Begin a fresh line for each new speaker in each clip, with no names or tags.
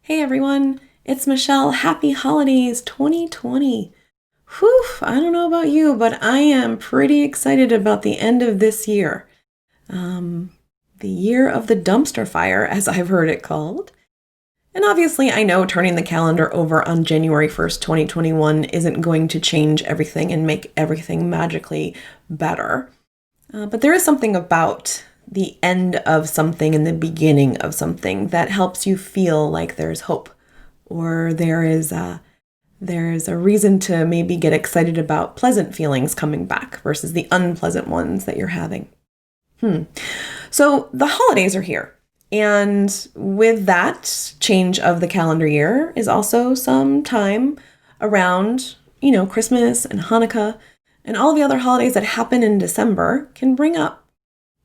Hey everyone, it's Michelle. Happy holidays 2020. Whew, I don't know about you, but I am pretty excited about the end of this year. Um, the year of the dumpster fire, as I've heard it called. And obviously, I know turning the calendar over on January 1st, 2021 isn't going to change everything and make everything magically better. But there is something about the end of something and the beginning of something that helps you feel like there's hope, or there's a reason to maybe get excited about pleasant feelings coming back versus the unpleasant ones that you're having. So the holidays are here. And with that change of the calendar year is also some time around, Christmas and Hanukkah and all the other holidays that happen in December can bring up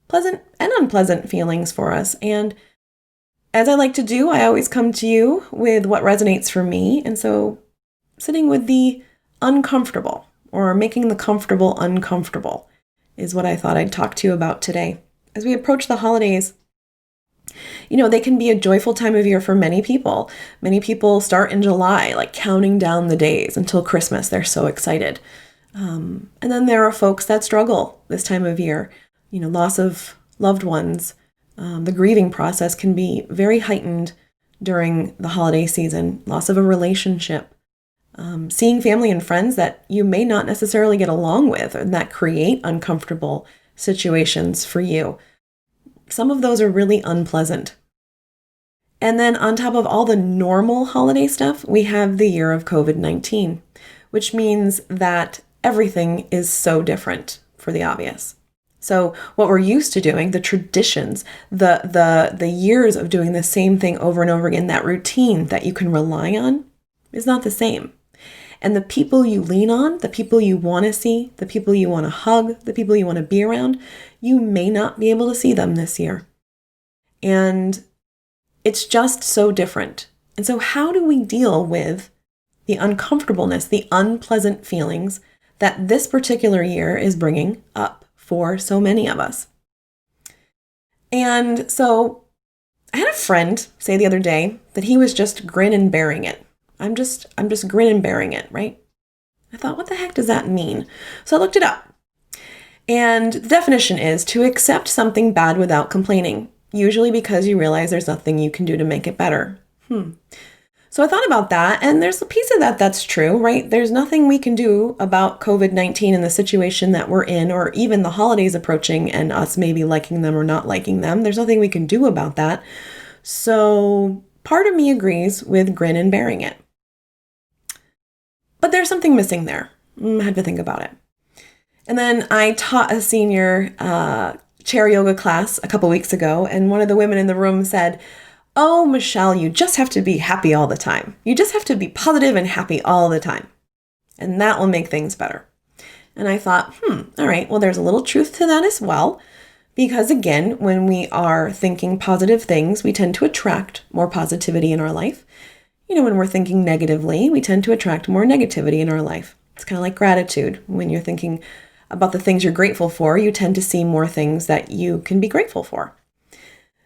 pleasant and unpleasant feelings for us. And as I like to do, I always come to you with what resonates for me. And so sitting with the uncomfortable or making the comfortable uncomfortable is what I thought I'd talk to you about today. As we approach the holidays, they can be a joyful time of year for many people. Many people start in July, like counting down the days until Christmas. They're so excited. And then there are folks that struggle this time of year. Loss of loved ones. The grieving process can be very heightened during the holiday season. Loss of a relationship. Seeing family and friends that you may not necessarily get along with and that create uncomfortable situations for you. Some of those are really unpleasant. And then on top of all the normal holiday stuff, we have the year of COVID-19, which means that everything is so different, for the obvious. So what we're used to doing, the traditions, the years of doing the same thing over and over again, that routine that you can rely on is not the same. And the people you lean on, the people you want to see, the people you want to hug, the people you want to be around, you may not be able to see them this year. And it's just so different. And so how do we deal with the uncomfortableness, the unpleasant feelings that this particular year is bringing up for so many of us? And so I had a friend say the other day that he was just grin and bearing it. I'm just grin and bearing it, right? I thought, what the heck does that mean? So I looked it up. And the definition is to accept something bad without complaining, usually because you realize there's nothing you can do to make it better. So I thought about that, and there's a piece of that that's true, right? There's nothing we can do about COVID-19 and the situation that we're in, or even the holidays approaching and us maybe liking them or not liking them. There's nothing we can do about that. So part of me agrees with grin and bearing it. But there's something missing there. I had to think about it. And then I taught a senior chair yoga class a couple weeks ago, and one of the women in the room said, "Oh, Michelle, you just have to be happy all the time. You just have to be positive and happy all the time. And that will make things better." And I thought, all right, well, there's a little truth to that as well. Because again, when we are thinking positive things, we tend to attract more positivity in our life. When we're thinking negatively, we tend to attract more negativity in our life. It's kind of like gratitude. When you're thinking about the things you're grateful for, you tend to see more things that you can be grateful for.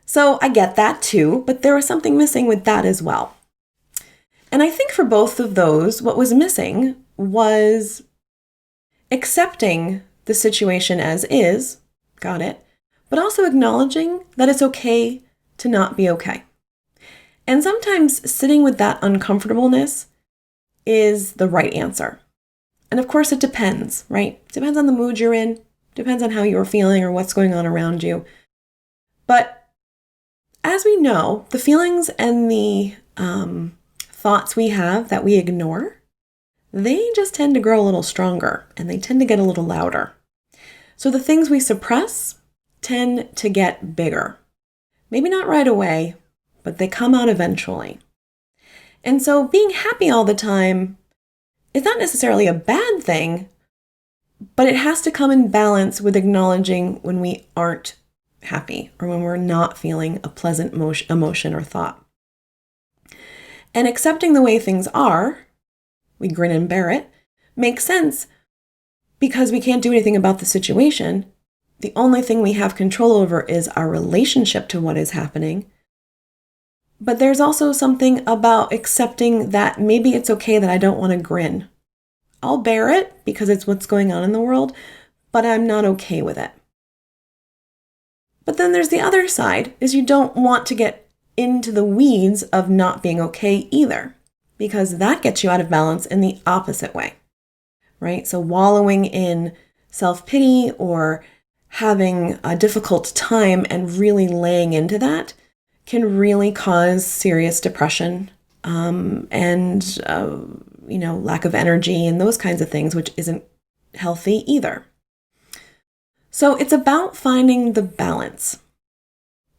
So I get that too, but there was something missing with that as well. And I think for both of those, what was missing was accepting the situation as is, got it, but also acknowledging that it's okay to not be okay. And sometimes sitting with that uncomfortableness is the right answer. And of course it depends, right? It depends on the mood you're in, depends on how you're feeling or what's going on around you. But as we know, the feelings and the thoughts we have that we ignore, they just tend to grow a little stronger and they tend to get a little louder. So the things we suppress tend to get bigger. Maybe not right away, but they come out eventually. And so being happy all the time is not necessarily a bad thing, but it has to come in balance with acknowledging when we aren't happy or when we're not feeling a pleasant emotion or thought. And accepting the way things are, we grin and bear it, makes sense because we can't do anything about the situation. The only thing we have control over is our relationship to what is happening. But there's also something about accepting that maybe it's okay that I don't want to grin. I'll bear it because it's what's going on in the world, but I'm not okay with it. But then there's the other side, is you don't want to get into the weeds of not being okay either, because that gets you out of balance in the opposite way, right? So wallowing in self-pity or having a difficult time and really laying into that can really cause serious depression and lack of energy and those kinds of things, which isn't healthy either. So it's about finding the balance,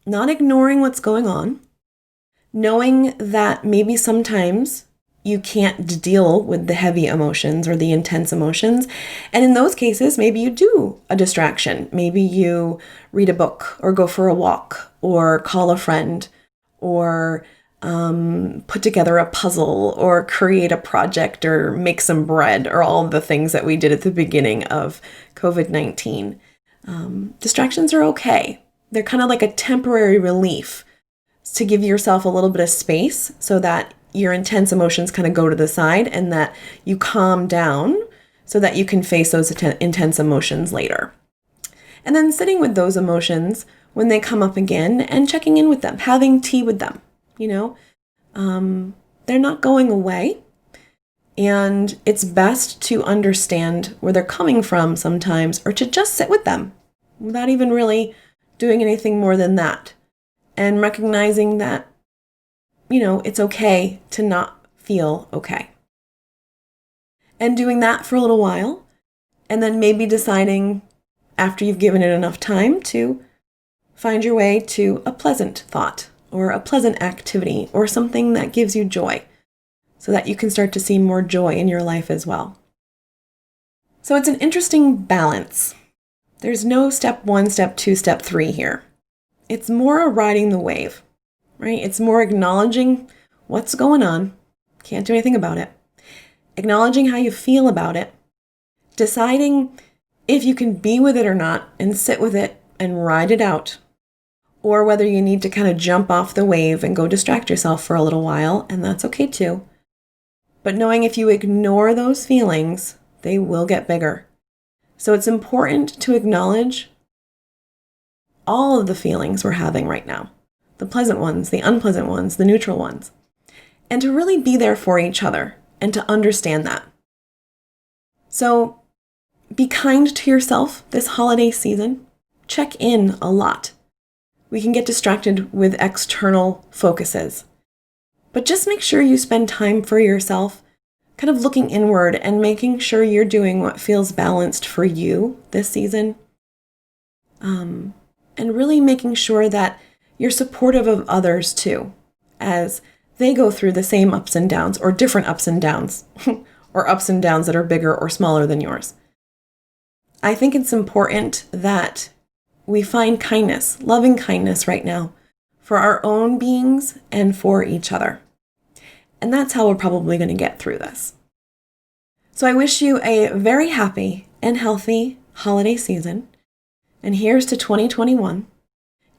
not ignoring what's going on, knowing that maybe sometimes you can't deal with the heavy emotions or the intense emotions. And in those cases, maybe you do a distraction. Maybe you read a book or go for a walk or call a friend or put together a puzzle or create a project or make some bread or all the things that we did at the beginning of COVID-19. Distractions are okay. They're kind of like a temporary relief to give yourself a little bit of space so that your intense emotions kind of go to the side and that you calm down so that you can face those intense emotions later. And then sitting with those emotions when they come up again and checking in with them, having tea with them, they're not going away. And it's best to understand where they're coming from sometimes, or to just sit with them without even really doing anything more than that. And recognizing that, it's okay to not feel okay. And doing that for a little while, and then maybe deciding after you've given it enough time to find your way to a pleasant thought or a pleasant activity or something that gives you joy so that you can start to see more joy in your life as well. So it's an interesting balance. There's no step 1, step 2, step 3 here. It's more riding the wave, right? It's more acknowledging what's going on, can't do anything about it, acknowledging how you feel about it, deciding if you can be with it or not and sit with it and ride it out, or whether you need to kind of jump off the wave and go distract yourself for a little while, and that's okay too. But knowing if you ignore those feelings, they will get bigger. So it's important to acknowledge all of the feelings we're having right now, the pleasant ones, the unpleasant ones, the neutral ones, and to really be there for each other and to understand that. So be kind to yourself this holiday season. Check in a lot. We can get distracted with external focuses, but just make sure you spend time for yourself, kind of looking inward and making sure you're doing what feels balanced for you this season. And really making sure that you're supportive of others too, as they go through the same ups and downs or different ups and downs, or ups and downs that are bigger or smaller than yours. I think it's important that we find kindness, loving kindness right now for our own beings and for each other. And that's how we're probably going to get through this. So I wish you a very happy and healthy holiday season. And here's to 2021.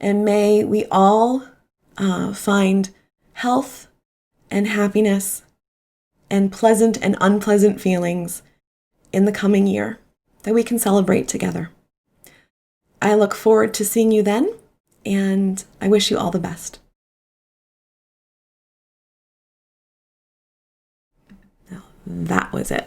And may we all find health and happiness and pleasant and unpleasant feelings in the coming year that we can celebrate together. I look forward to seeing you then, and I wish you all the best. Now, that was it.